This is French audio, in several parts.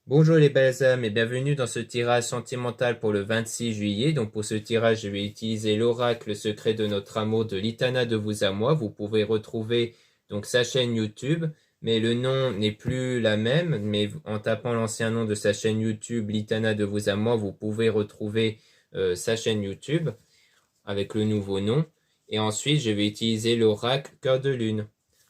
Bonjour les belles âmes et bienvenue dans ce tirage sentimental pour le 26 juillet. Donc pour ce tirage, je vais utiliser l'oracle secret de notre amour de Litana de vous à moi. Vous pouvez retrouver donc sa chaîne YouTube, mais le nom n'est plus la même. Mais en tapant l'ancien nom de sa chaîne YouTube, Litana de vous à moi, vous pouvez retrouver sa chaîne YouTube avec le nouveau nom. Et ensuite, je vais utiliser l'oracle Cœur de Lune.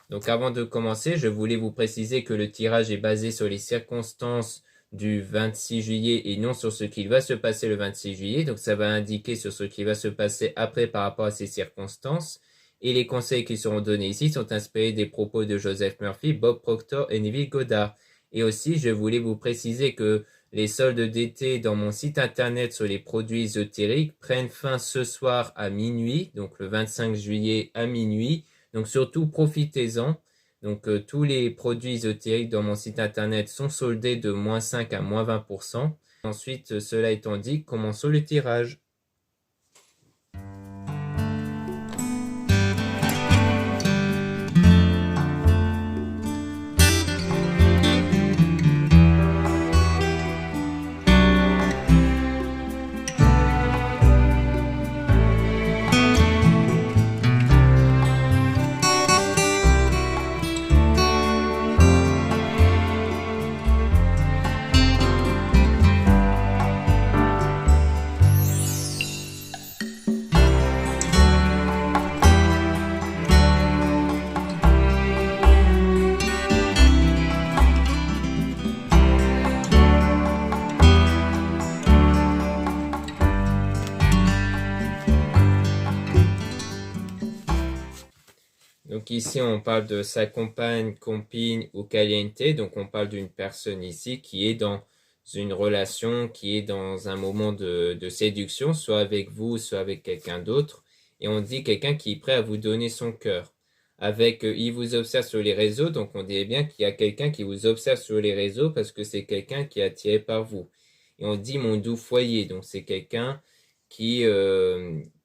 Donc avant de commencer, je voulais vous préciser que le tirage est basé sur les circonstances du 26 juillet et non sur ce qui va se passer le 26 juillet. Donc ça va indiquer sur ce qui va se passer après par rapport à ces circonstances. Et les conseils qui seront donnés ici sont inspirés des propos de Joseph Murphy, Bob Proctor et Neville Goddard. Et aussi, je voulais vous préciser que les soldes d'été dans mon site internet sur les produits ésotériques prennent fin ce soir à minuit, donc le 25 juillet à minuit. Donc surtout, profitez-en. Donc tous les produits ésotériques dans mon site internet sont soldés de -5 à -20%. Ensuite, cela étant dit, commençons le tirage. Donc ici, on parle de sa compagne, compine ou caliente. Donc on parle d'une personne ici qui est dans une relation, qui est dans un moment de séduction, soit avec vous, soit avec quelqu'un d'autre. Et on dit quelqu'un qui est prêt à vous donner son cœur. Avec, il vous observe sur les réseaux, donc on dit bien qu'il y a quelqu'un qui vous observe sur les réseaux parce que c'est quelqu'un qui est attiré par vous. Et on dit mon doux foyer, donc c'est quelqu'un qui,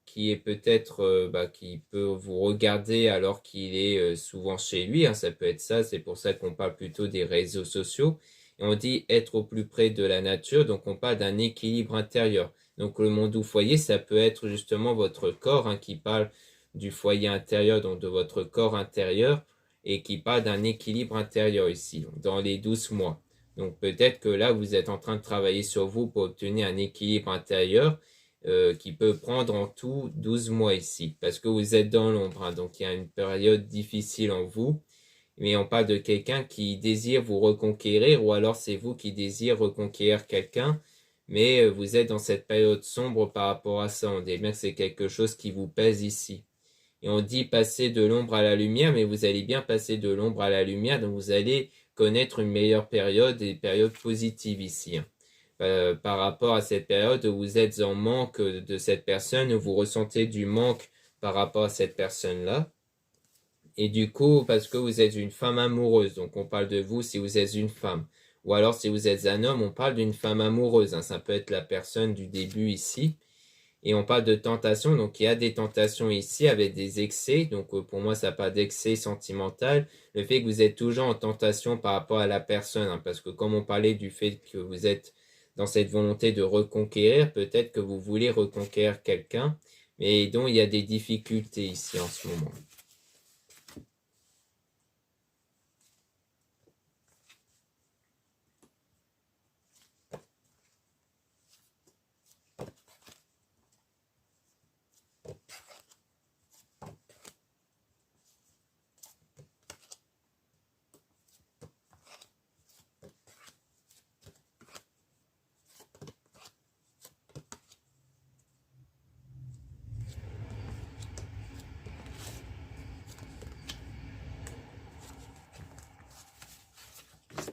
qui est peut-être qui peut vous regarder alors qu'il est souvent chez lui, hein, ça peut être ça, c'est pour ça qu'on parle plutôt des réseaux sociaux. Et on dit être au plus près de la nature, donc on parle d'un équilibre intérieur. Donc le monde ou foyer, ça peut être justement votre corps, hein, qui parle du foyer intérieur, donc de votre corps intérieur, et qui parle d'un équilibre intérieur ici, dans les 12 mois. Donc peut-être que là, vous êtes en train de travailler sur vous pour obtenir un équilibre intérieur, qui peut prendre en tout 12 mois ici, parce que vous êtes dans l'ombre, hein, donc il y a une période difficile en vous, mais on parle de quelqu'un qui désire vous reconquérir, ou alors c'est vous qui désirez reconquérir quelqu'un, mais vous êtes dans cette période sombre par rapport à ça, on dit bien que c'est quelque chose qui vous pèse ici. Et on dit passer de l'ombre à la lumière, mais vous allez bien passer de l'ombre à la lumière, donc vous allez connaître une meilleure période, des périodes positives ici, hein. Par rapport à cette période où vous êtes en manque de cette personne, où vous ressentez du manque par rapport à cette personne-là. Et du coup, parce que vous êtes une femme amoureuse, donc on parle de vous si vous êtes une femme. Ou alors si vous êtes un homme, on parle d'une femme amoureuse, hein. Ça peut être la personne du début ici. Et on parle de tentation, donc il y a des tentations ici avec des excès. Donc pour moi, ça n'a pas d'excès sentimental. Le fait que vous êtes toujours en tentation par rapport à la personne, hein, parce que comme on parlait du fait que vous êtes dans cette volonté de reconquérir, peut-être que vous voulez reconquérir quelqu'un, mais dont il y a des difficultés ici en ce moment.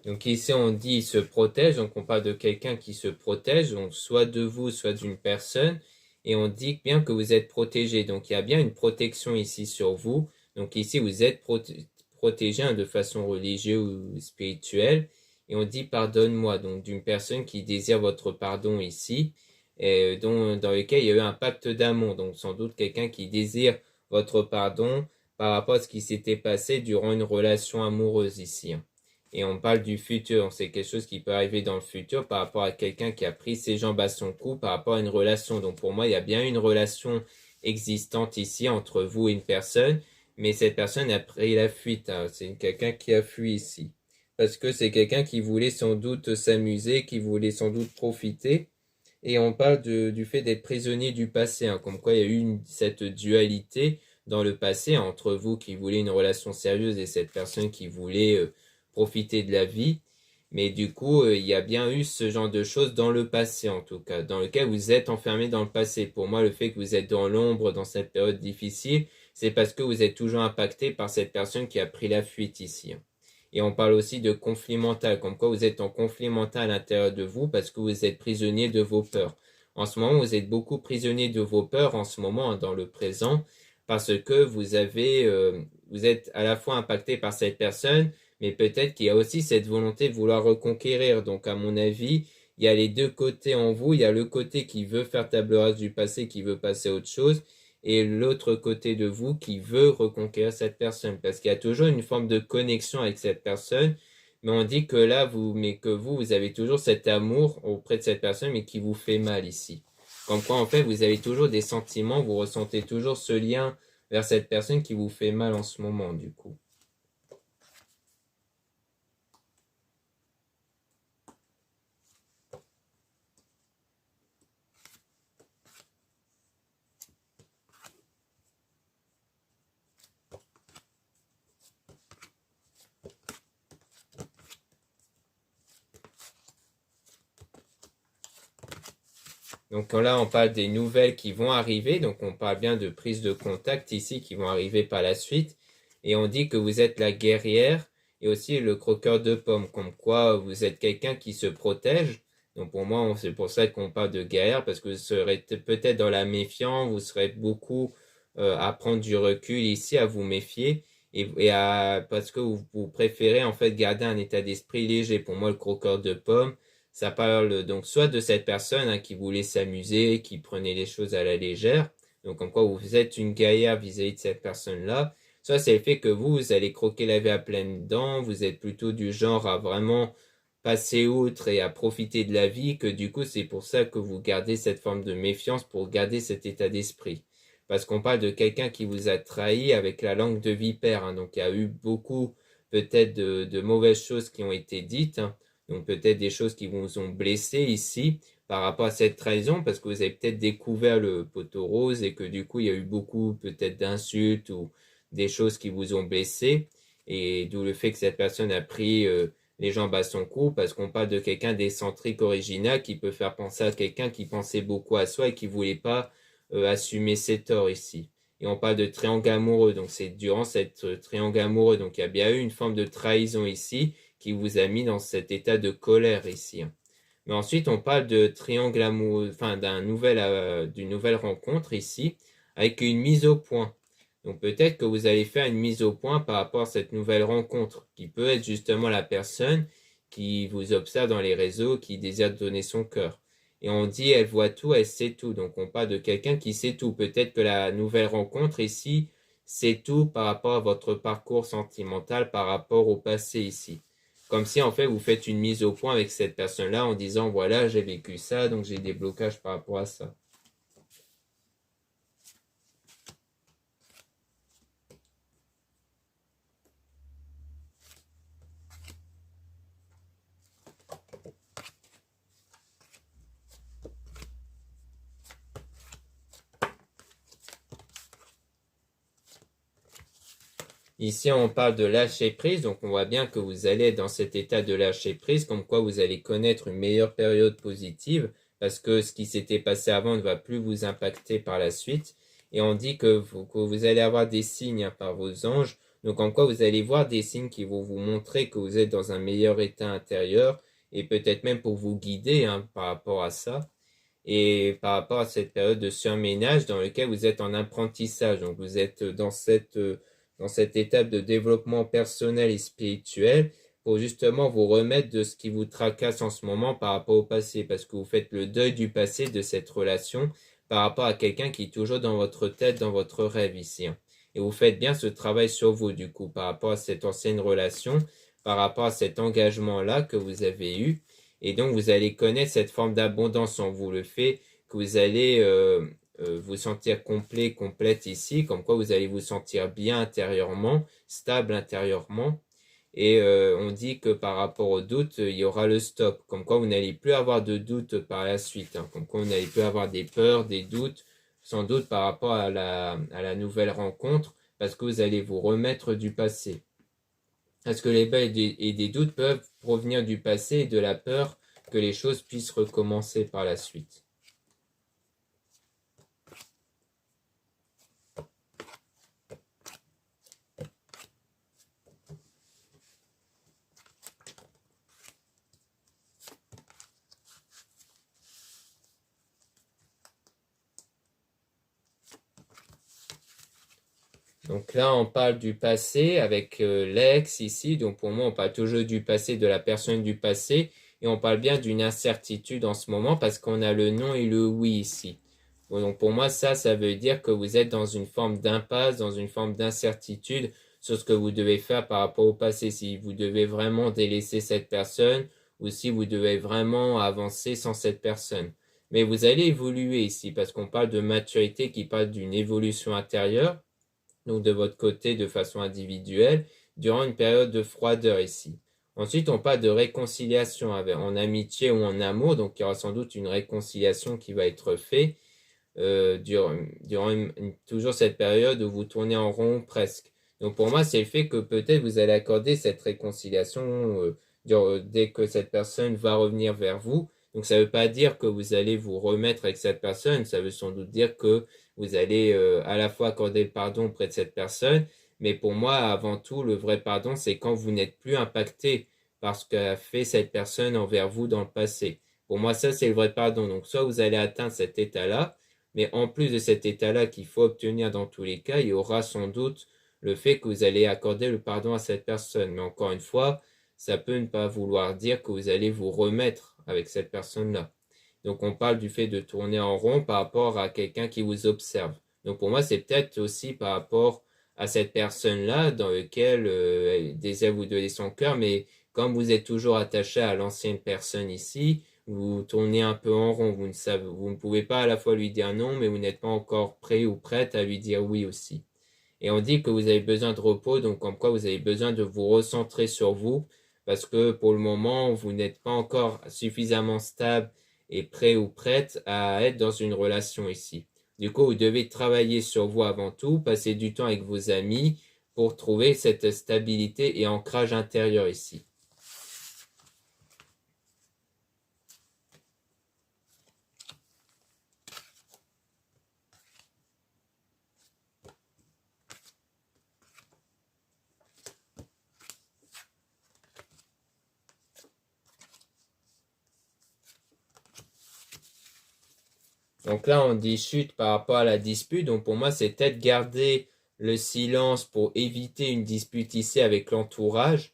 Donc ici on dit il se protège, donc on parle de quelqu'un qui se protège, donc soit de vous, soit d'une personne, et on dit bien que vous êtes protégé, donc il y a bien une protection ici sur vous, donc ici vous êtes protégé, hein, de façon religieuse ou spirituelle, et on dit pardonne-moi, donc d'une personne qui désire votre pardon ici, et dans lequel il y a eu un pacte d'amour, donc sans doute quelqu'un qui désire votre pardon par rapport à ce qui s'était passé durant une relation amoureuse ici, hein. Et on parle du futur, c'est quelque chose qui peut arriver dans le futur par rapport à quelqu'un qui a pris ses jambes à son cou par rapport à une relation. Donc pour moi, il y a bien une relation existante ici entre vous et une personne, mais cette personne a pris la fuite, hein. C'est quelqu'un qui a fui ici. Parce que c'est quelqu'un qui voulait sans doute s'amuser, qui voulait sans doute profiter. Et on parle du fait d'être prisonnier du passé, hein, comme quoi il y a eu cette dualité dans le passé entre vous qui voulez une relation sérieuse et cette personne qui voulait profiter de la vie. Mais du coup, il y a bien eu ce genre de choses dans le passé, en tout cas, dans lequel vous êtes enfermé dans le passé. Pour moi, le fait que vous êtes dans l'ombre dans cette période difficile, c'est parce que vous êtes toujours impacté par cette personne qui a pris la fuite ici, hein. Et on parle aussi de conflit mental, comme quoi vous êtes en conflit mental à l'intérieur de vous parce que vous êtes prisonnier de vos peurs. En ce moment, vous êtes beaucoup prisonnier de vos peurs en ce moment, hein, dans le présent, parce que vous êtes à la fois impacté par cette personne, mais peut-être qu'il y a aussi cette volonté de vouloir reconquérir. Donc, à mon avis, il y a les deux côtés en vous. Il y a le côté qui veut faire table rase du passé, qui veut passer à autre chose, et l'autre côté de vous qui veut reconquérir cette personne. Parce qu'il y a toujours une forme de connexion avec cette personne, mais on dit que là, mais que vous avez toujours cet amour auprès de cette personne, mais qui vous fait mal ici. Comme quoi, en fait, vous avez toujours des sentiments, vous ressentez toujours ce lien vers cette personne qui vous fait mal en ce moment, du coup. Donc là, on parle des nouvelles qui vont arriver. Donc on parle bien de prise de contact ici qui vont arriver par la suite. Et on dit que vous êtes la guerrière et aussi le croqueur de pommes. Comme quoi vous êtes quelqu'un qui se protège. Donc pour moi, c'est pour ça qu'on parle de guerrière parce que vous serez peut-être dans la méfiance. Vous serez beaucoup à prendre du recul ici, à vous méfier. Parce que vous préférez en fait garder un état d'esprit léger. Pour moi, le croqueur de pommes, ça parle donc soit de cette personne, hein, qui voulait s'amuser, qui prenait les choses à la légère, donc en quoi vous êtes une gaillarde vis-à-vis de cette personne-là, soit c'est le fait que vous allez croquer la vie à pleines dents, vous êtes plutôt du genre à vraiment passer outre et à profiter de la vie, que du coup c'est pour ça que vous gardez cette forme de méfiance pour garder cet état d'esprit. Parce qu'on parle de quelqu'un qui vous a trahi avec la langue de vipère, hein, donc il y a eu beaucoup peut-être de mauvaises choses qui ont été dites, hein, donc peut-être des choses qui vous ont blessé ici par rapport à cette trahison, parce que vous avez peut-être découvert le poteau rose et que du coup il y a eu beaucoup peut-être d'insultes ou des choses qui vous ont blessé, et d'où le fait que cette personne a pris les jambes à son cou, parce qu'on parle de quelqu'un d'excentrique original qui peut faire penser à quelqu'un qui pensait beaucoup à soi et qui voulait pas assumer ses torts ici. Et on parle de triangle amoureux, donc c'est durant cette triangle amoureux, donc il y a bien eu une forme de trahison ici qui vous a mis dans cet état de colère ici, hein. Mais ensuite, on parle de triangle amoureux, enfin d'une nouvelle rencontre ici, avec une mise au point. Donc peut-être que vous allez faire une mise au point par rapport à cette nouvelle rencontre, qui peut être justement la personne qui vous observe dans les réseaux, qui désire donner son cœur. Et on dit, elle voit tout, elle sait tout. Donc on parle de quelqu'un qui sait tout. Peut-être que la nouvelle rencontre ici, c'est tout par rapport à votre parcours sentimental, par rapport au passé ici. Comme si en fait vous faites une mise au point avec cette personne-là en disant voilà, j'ai vécu ça, donc j'ai des blocages par rapport à ça. Ici, on parle de lâcher prise, donc on voit bien que vous allez être dans cet état de lâcher prise, comme quoi vous allez connaître une meilleure période positive, parce que ce qui s'était passé avant ne va plus vous impacter par la suite. Et on dit que vous allez avoir des signes, hein, par vos anges, donc en quoi vous allez voir des signes qui vont vous montrer que vous êtes dans un meilleur état intérieur, et peut-être même pour vous guider, hein, par rapport à ça. Et par rapport à cette période de surménage dans laquelle vous êtes en apprentissage, donc vous êtes dans cette étape de développement personnel et spirituel pour justement vous remettre de ce qui vous tracasse en ce moment par rapport au passé, parce que vous faites le deuil du passé de cette relation par rapport à quelqu'un qui est toujours dans votre tête, dans votre rêve ici, hein. Et vous faites bien ce travail sur vous, du coup, par rapport à cette ancienne relation, par rapport à cet engagement-là que vous avez eu. Et donc, vous allez connaître cette forme d'abondance en vous, le fait que vous allez vous sentir complet, complète ici, comme quoi vous allez vous sentir bien intérieurement, stable intérieurement. Et on dit que par rapport au doute, il y aura le stop, comme quoi vous n'allez plus avoir de doute par la suite, hein, comme quoi vous n'allez plus avoir des peurs, des doutes, sans doute par rapport à la nouvelle rencontre, parce que vous allez vous remettre du passé. Est-ce que les peurs et des doutes peuvent provenir du passé et de la peur que les choses puissent recommencer par la suite? Donc là, on parle du passé avec l'ex ici. Donc pour moi, on parle toujours du passé, de la personne du passé. Et on parle bien d'une incertitude en ce moment parce qu'on a le non et le oui ici. Bon, donc pour moi, ça veut dire que vous êtes dans une forme d'impasse, dans une forme d'incertitude sur ce que vous devez faire par rapport au passé. Si vous devez vraiment délaisser cette personne ou si vous devez vraiment avancer sans cette personne. Mais vous allez évoluer ici parce qu'on parle de maturité qui parle d'une évolution intérieure, donc de votre côté de façon individuelle, durant une période de froideur ici. Ensuite, on parle de réconciliation en amitié ou en amour, donc il y aura sans doute une réconciliation qui va être faite durant toujours cette période où vous tournez en rond presque. Donc pour moi, c'est le fait que peut-être vous allez accorder cette réconciliation dès que cette personne va revenir vers vous. Donc ça ne veut pas dire que vous allez vous remettre avec cette personne, ça veut sans doute dire que vous allez à la fois accorder le pardon auprès de cette personne, mais pour moi, avant tout, le vrai pardon, c'est quand vous n'êtes plus impacté par ce qu'a fait cette personne envers vous dans le passé. Pour moi, ça, c'est le vrai pardon. Donc soit vous allez atteindre cet état-là, mais en plus de cet état-là qu'il faut obtenir dans tous les cas, il y aura sans doute le fait que vous allez accorder le pardon à cette personne. Mais encore une fois, ça peut ne pas vouloir dire que vous allez vous remettre avec cette personne-là. Donc on parle du fait de tourner en rond par rapport à quelqu'un qui vous observe. Donc pour moi, c'est peut-être aussi par rapport à cette personne-là dans lequel elle désire vous donner son cœur, mais comme vous êtes toujours attaché à l'ancienne personne ici, vous tournez un peu en rond, vous ne pouvez pas à la fois lui dire non, mais vous n'êtes pas encore prêt ou prête à lui dire oui aussi. Et on dit que vous avez besoin de repos, donc comme quoi vous avez besoin de vous recentrer sur vous, parce que pour le moment, vous n'êtes pas encore suffisamment stable et prêt ou prête à être dans une relation ici. Du coup, vous devez travailler sur vous avant tout, passer du temps avec vos amis pour trouver cette stabilité et ancrage intérieur ici. Donc là, on dit chute par rapport à la dispute. Donc pour moi, c'est peut-être garder le silence pour éviter une dispute ici avec l'entourage.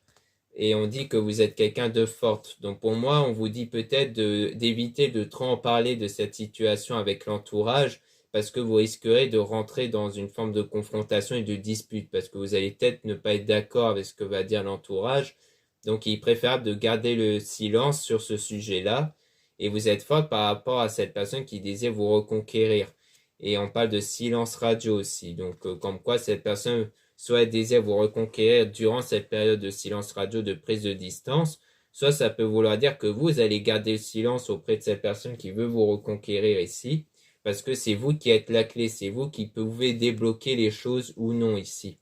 Et on dit que vous êtes quelqu'un de forte. Donc pour moi, on vous dit peut-être d'éviter de trop en parler de cette situation avec l'entourage parce que vous risquerez de rentrer dans une forme de confrontation et de dispute parce que vous allez peut-être ne pas être d'accord avec ce que va dire l'entourage. Donc il est préférable de garder le silence sur ce sujet-là et vous êtes fort par rapport à cette personne qui désire vous reconquérir. Et on parle de silence radio aussi. Donc comme quoi cette personne soit elle désire vous reconquérir durant cette période de silence radio de prise de distance, soit ça peut vouloir dire que vous allez garder le silence auprès de cette personne qui veut vous reconquérir ici, parce que c'est vous qui êtes la clé, c'est vous qui pouvez débloquer les choses ou non ici.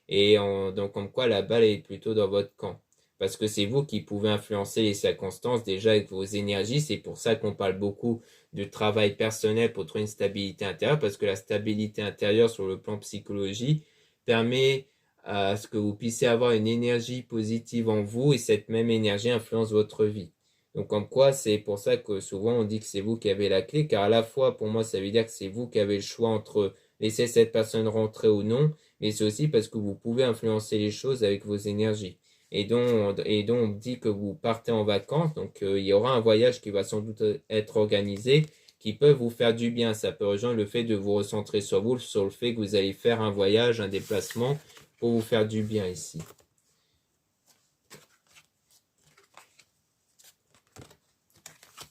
Et donc comme quoi la balle est plutôt dans votre camp. Parce que c'est vous qui pouvez influencer les circonstances déjà avec vos énergies. C'est pour ça qu'on parle beaucoup du travail personnel pour trouver une stabilité intérieure. Parce que la stabilité intérieure sur le plan psychologie permet à ce que vous puissiez avoir une énergie positive en vous et cette même énergie influence votre vie. Donc comme quoi c'est pour ça que souvent on dit que c'est vous qui avez la clé. Car à la fois pour moi ça veut dire que c'est vous qui avez le choix entre laisser cette personne rentrer ou non, mais c'est aussi parce que vous pouvez influencer les choses avec vos énergies. Et donc on dit que vous partez en vacances, donc il y aura un voyage qui va sans doute être organisé, qui peut vous faire du bien. Ça peut rejoindre le fait de vous recentrer sur vous, sur le fait que vous allez faire un voyage, un déplacement pour vous faire du bien ici.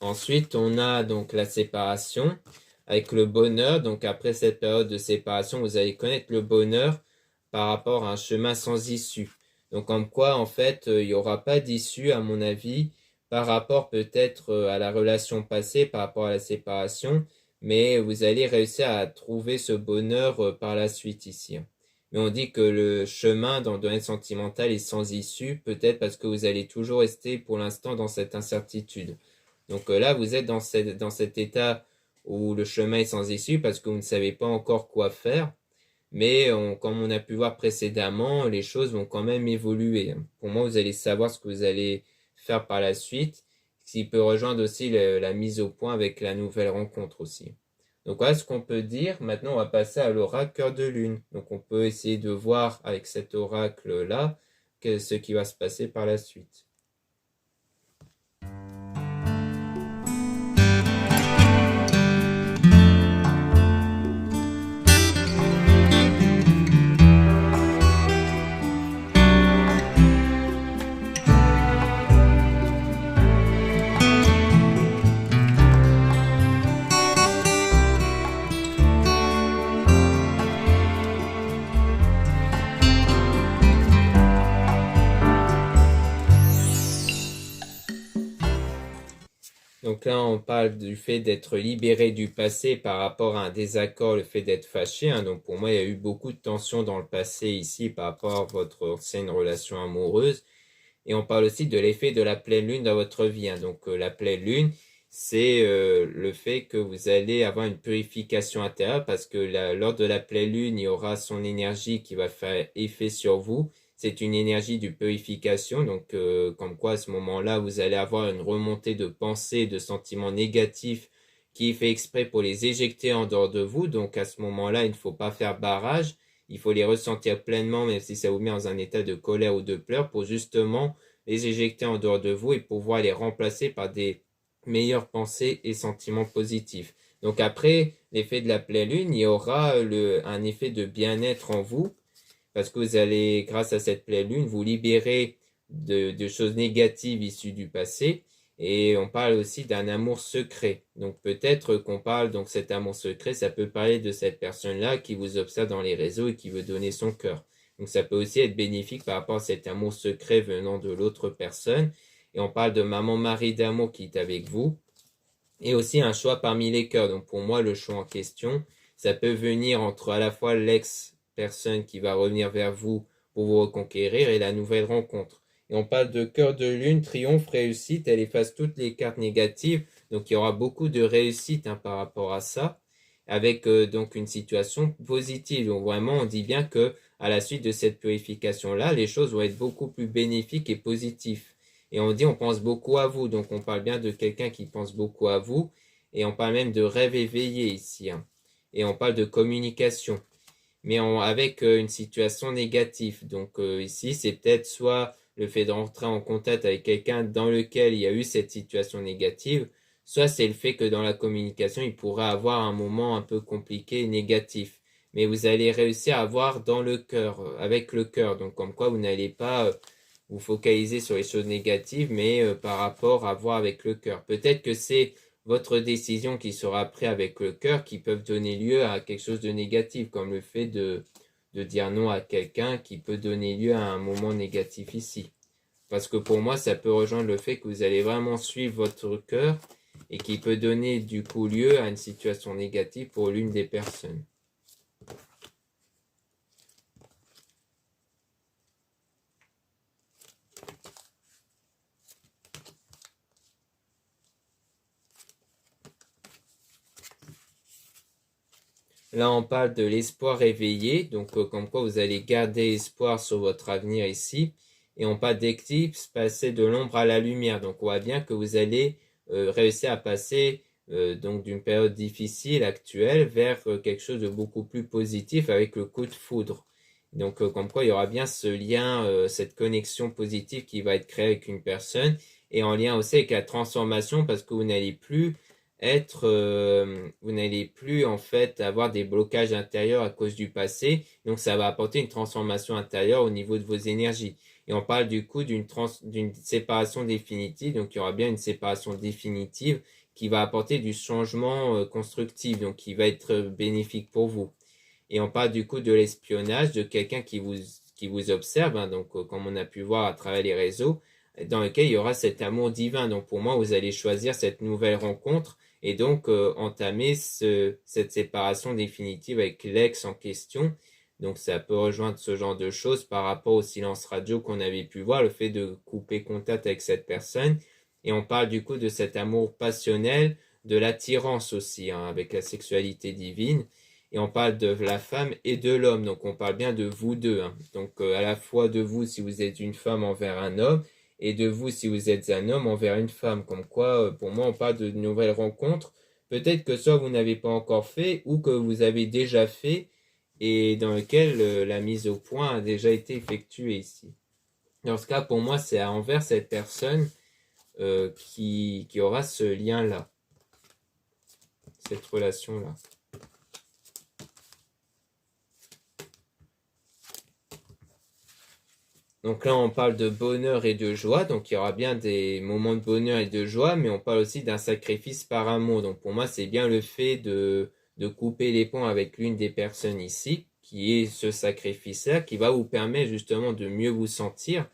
Ensuite, on a donc la séparation avec le bonheur. Donc après cette période de séparation, vous allez connaître le bonheur par rapport à un chemin sans issue. Donc comme quoi, en fait, il n'y aura pas d'issue, à mon avis, par rapport peut-être à la relation passée, par rapport à la séparation, mais vous allez réussir à trouver ce bonheur par la suite ici. Mais on dit que le chemin dans le domaine sentimental est sans issue, peut-être parce que vous allez toujours rester pour l'instant dans cette incertitude. Donc là, vous êtes dans cet état où le chemin est sans issue parce que vous ne savez pas encore quoi faire. Mais comme on a pu voir précédemment, les choses vont quand même évoluer. Pour moi, vous allez savoir ce que vous allez faire par la suite, ce qui peut rejoindre aussi la mise au point avec la nouvelle rencontre aussi. Donc voilà ce qu'on peut dire. Maintenant, on va passer à l'oracle cœur de lune. Donc on peut essayer de voir avec cet oracle-là ce qui va se passer par la suite. Donc là, on parle du fait d'être libéré du passé par rapport à un désaccord, le fait d'être fâché. Donc pour moi, il y a eu beaucoup de tensions dans le passé ici par rapport à votre ancienne relation amoureuse. Et on parle aussi de l'effet de la pleine lune dans votre vie. Donc la pleine lune, c'est le fait que vous allez avoir une purification intérieure parce que lors de la pleine lune, il y aura son énergie qui va faire effet sur vous. C'est une énergie de purification, donc comme quoi à ce moment-là, vous allez avoir une remontée de pensées, de sentiments négatifs qui fait exprès pour les éjecter en dehors de vous. Donc à ce moment-là, il ne faut pas faire barrage. Il faut les ressentir pleinement, même si ça vous met dans un état de colère ou de pleurs, pour justement les éjecter en dehors de vous et pouvoir les remplacer par des meilleures pensées et sentiments positifs. Donc après l'effet de la pleine lune, il y aura un effet de bien-être en vous, parce que vous allez, grâce à cette pleine lune, vous libérer de choses négatives issues du passé. Et on parle aussi d'un amour secret. Donc peut-être qu'on parle, donc cet amour secret, ça peut parler de cette personne-là qui vous observe dans les réseaux et qui veut donner son cœur. Donc ça peut aussi être bénéfique par rapport à cet amour secret venant de l'autre personne. Et on parle de maman mari d'amour qui est avec vous. Et aussi un choix parmi les cœurs. Donc pour moi, le choix en question, ça peut venir entre à la fois l'ex-personne qui va revenir vers vous pour vous reconquérir et la nouvelle rencontre. Et on parle de cœur de lune, triomphe, réussite, elle efface toutes les cartes négatives. Donc il y aura beaucoup de réussite par rapport à ça, avec donc une situation positive. Donc vraiment, on dit bien que à la suite de cette purification-là, les choses vont être beaucoup plus bénéfiques et positives. Et on dit on pense beaucoup à vous, donc on parle bien de quelqu'un qui pense beaucoup à vous, et on parle même de rêve éveillé ici. Et on parle de communication, mais avec une situation négative. Donc ici, c'est peut-être soit le fait de rentrer en contact avec quelqu'un dans lequel il y a eu cette situation négative, soit c'est le fait que dans la communication, il pourrait avoir un moment un peu compliqué et négatif. Mais vous allez réussir à voir dans le cœur, avec le cœur. Donc comme quoi vous n'allez pas vous focaliser sur les choses négatives, mais par rapport à voir avec le cœur. Peut-être que c'est votre décision qui sera prise avec le cœur qui peuvent donner lieu à quelque chose de négatif, comme le fait de dire non à quelqu'un qui peut donner lieu à un moment négatif ici. Parce que pour moi, ça peut rejoindre le fait que vous allez vraiment suivre votre cœur et qui peut donner du coup lieu à une situation négative pour l'une des personnes. Là, on parle de l'espoir éveillé, donc comme quoi vous allez garder espoir sur votre avenir ici. Et on parle d'éclipse, passer de l'ombre à la lumière. Donc on voit bien que vous allez réussir à passer donc d'une période difficile actuelle vers quelque chose de beaucoup plus positif avec le coup de foudre. Donc comme quoi il y aura bien ce lien, cette connexion positive qui va être créée avec une personne et en lien aussi avec la transformation parce que vous n'allez plus vous n'allez plus en fait avoir des blocages intérieurs à cause du passé. Donc ça va apporter une transformation intérieure au niveau de vos énergies. Et on parle du coup d'une séparation définitive. Donc il y aura bien une séparation définitive qui va apporter du changement constructif, donc qui va être bénéfique pour vous. Et on parle du coup de l'espionnage, de quelqu'un qui vous observe, hein, donc comme on a pu voir à travers les réseaux, dans lequel il y aura cet amour divin. Donc pour moi, vous allez choisir cette nouvelle rencontre et donc entamer cette séparation définitive avec l'ex en question. Donc ça peut rejoindre ce genre de choses par rapport au silence radio qu'on avait pu voir, le fait de couper contact avec cette personne. Et on parle du coup de cet amour passionnel, de l'attirance aussi, hein, avec la sexualité divine. Et on parle de la femme et de l'homme, donc on parle bien de vous deux, hein. Donc à la fois de vous si vous êtes une femme envers un homme, et de vous si vous êtes un homme envers une femme. Comme quoi, pour moi, on parle de nouvelles rencontres. Peut-être que soit vous n'avez pas encore fait, ou que vous avez déjà fait, et dans lequel la mise au point a déjà été effectuée ici. Dans ce cas, pour moi, c'est envers cette personne qui aura ce lien-là, cette relation-là. Donc là, on parle de bonheur et de joie. Donc il y aura bien des moments de bonheur et de joie, mais on parle aussi d'un sacrifice par amour. Donc pour moi, c'est bien le fait de couper les ponts avec l'une des personnes ici, qui est ce sacrifice-là, qui va vous permettre justement de mieux vous sentir.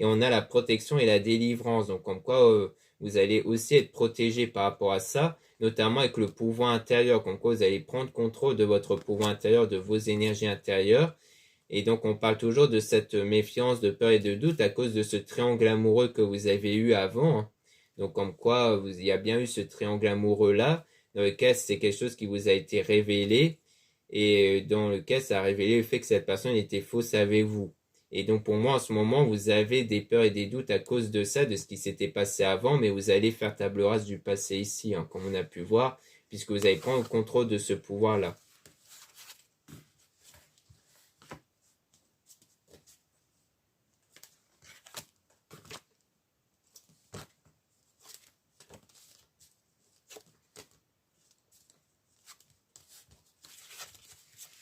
Et on a la protection et la délivrance. Donc comme quoi, vous allez aussi être protégé par rapport à ça, notamment avec le pouvoir intérieur. Comme quoi, vous allez prendre contrôle de votre pouvoir intérieur, de vos énergies intérieures. Et donc, on parle toujours de cette méfiance, de peur et de doute à cause de ce triangle amoureux que vous avez eu avant, hein. Donc, comme quoi, il y a bien eu ce triangle amoureux-là, dans lequel c'est quelque chose qui vous a été révélé, et dans lequel ça a révélé le fait que cette personne était fausse avec vous. Et donc, pour moi, en ce moment, vous avez des peurs et des doutes à cause de ça, de ce qui s'était passé avant, mais vous allez faire table rase du passé ici, hein, comme on a pu voir, puisque vous allez prendre le contrôle de ce pouvoir-là.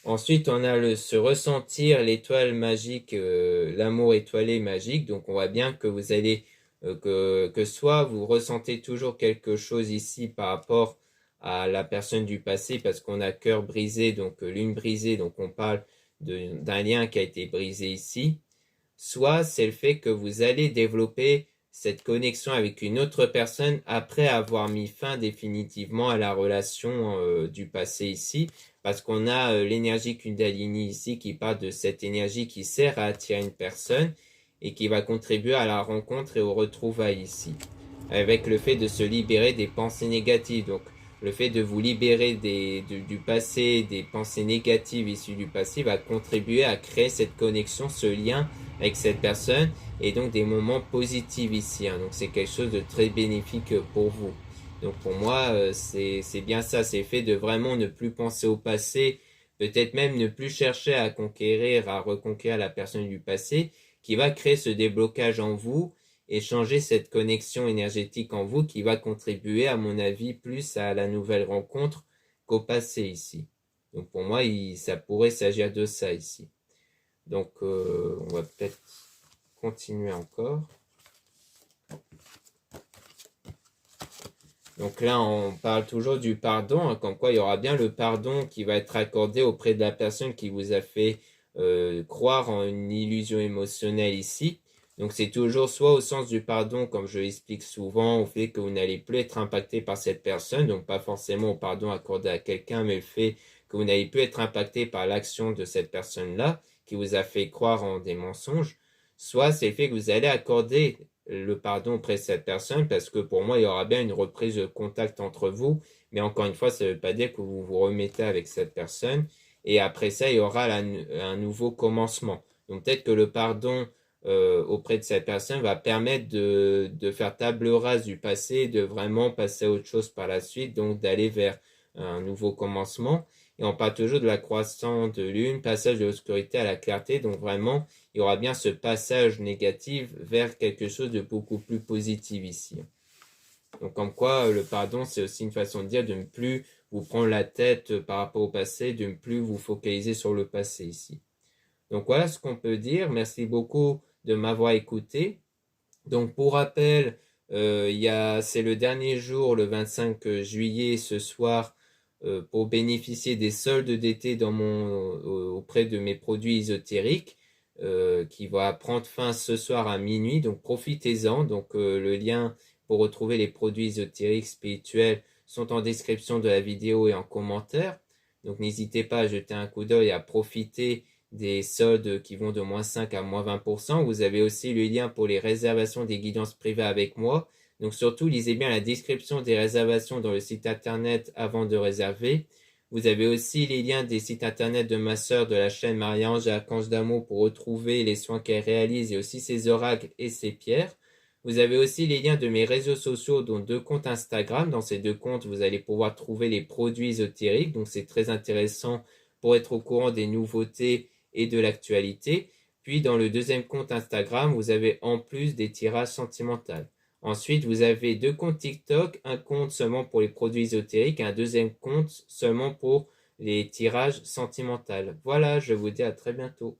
Ensuite, on a se ressentir l'étoile magique, l'amour étoilé magique. Donc, on voit bien que vous allez, que soit vous ressentez toujours quelque chose ici par rapport à la personne du passé, parce qu'on a cœur brisé, donc lune brisée, donc on parle d'un lien qui a été brisé ici. Soit c'est le fait que vous allez développer cette connexion avec une autre personne après avoir mis fin définitivement à la relation du passé ici, parce qu'on a l'énergie Kundalini ici qui parle de cette énergie qui sert à attirer une personne et qui va contribuer à la rencontre et au retrouvailles ici, avec le fait de se libérer des pensées négatives. Donc le fait de vous libérer du passé, des pensées négatives issues du passé va contribuer à créer cette connexion, ce lien avec cette personne et donc des moments positifs ici, hein. Donc c'est quelque chose de très bénéfique pour vous. Donc pour moi, c'est bien ça, c'est le fait de vraiment ne plus penser au passé, peut-être même ne plus chercher à conquérir, à reconquérir la personne du passé, qui va créer ce déblocage en vous et changer cette connexion énergétique en vous qui va contribuer, à mon avis, plus à la nouvelle rencontre qu'au passé ici. Donc pour moi, ça pourrait s'agir de ça ici. Donc on va peut-être continuer encore. Donc là, on parle toujours du pardon, hein, comme quoi il y aura bien le pardon qui va être accordé auprès de la personne qui vous a fait croire en une illusion émotionnelle ici. Donc c'est toujours soit au sens du pardon, comme je l'explique souvent, au fait que vous n'allez plus être impacté par cette personne, donc pas forcément au pardon accordé à quelqu'un, mais le fait que vous n'allez plus être impacté par l'action de cette personne-là, qui vous a fait croire en des mensonges, soit c'est le fait que vous allez accorder le pardon auprès de cette personne, parce que pour moi, il y aura bien une reprise de contact entre vous, mais encore une fois, ça ne veut pas dire que vous vous remettez avec cette personne, et après ça, il y aura un nouveau commencement. Donc peut-être que le pardon auprès de cette personne va permettre de faire table rase du passé, de vraiment passer à autre chose par la suite, donc d'aller vers un nouveau commencement. Et on parle toujours de la croissance de lune, passage de l'obscurité à la clarté, donc vraiment, il y aura bien ce passage négatif vers quelque chose de beaucoup plus positif ici. Donc comme quoi, le pardon, c'est aussi une façon de dire de ne plus vous prendre la tête par rapport au passé, de ne plus vous focaliser sur le passé ici. Donc voilà ce qu'on peut dire. Merci beaucoup de m'avoir écouté. Donc pour rappel, C'est le dernier jour, le 25 juillet, ce soir, pour bénéficier des soldes d'été auprès de mes produits ésotériques, qui va prendre fin ce soir à minuit. Donc profitez-en. Donc le lien pour retrouver les produits ésotériques spirituels sont en description de la vidéo et en commentaire. Donc n'hésitez pas à jeter un coup d'œil et à profiter des soldes qui vont de -5 à -20%. Vous avez aussi le lien pour les réservations des guidances privées avec moi. Donc surtout, lisez bien la description des réservations dans le site internet avant de réserver. Vous avez aussi les liens des sites internet de ma sœur de la chaîne Marie-Ange et Archange d'Amour pour retrouver les soins qu'elle réalise et aussi ses oracles et ses pierres. Vous avez aussi les liens de mes réseaux sociaux, dont 2 comptes Instagram. Dans ces 2 comptes, vous allez pouvoir trouver les produits ésotériques. Donc c'est très intéressant pour être au courant des nouveautés et de l'actualité. Puis dans le 2e compte Instagram, vous avez en plus des tirages sentimentaux. Ensuite, vous avez 2 comptes TikTok, un compte seulement pour les produits ésotériques et un 2e compte seulement pour les tirages sentimentaux. Voilà, je vous dis à très bientôt.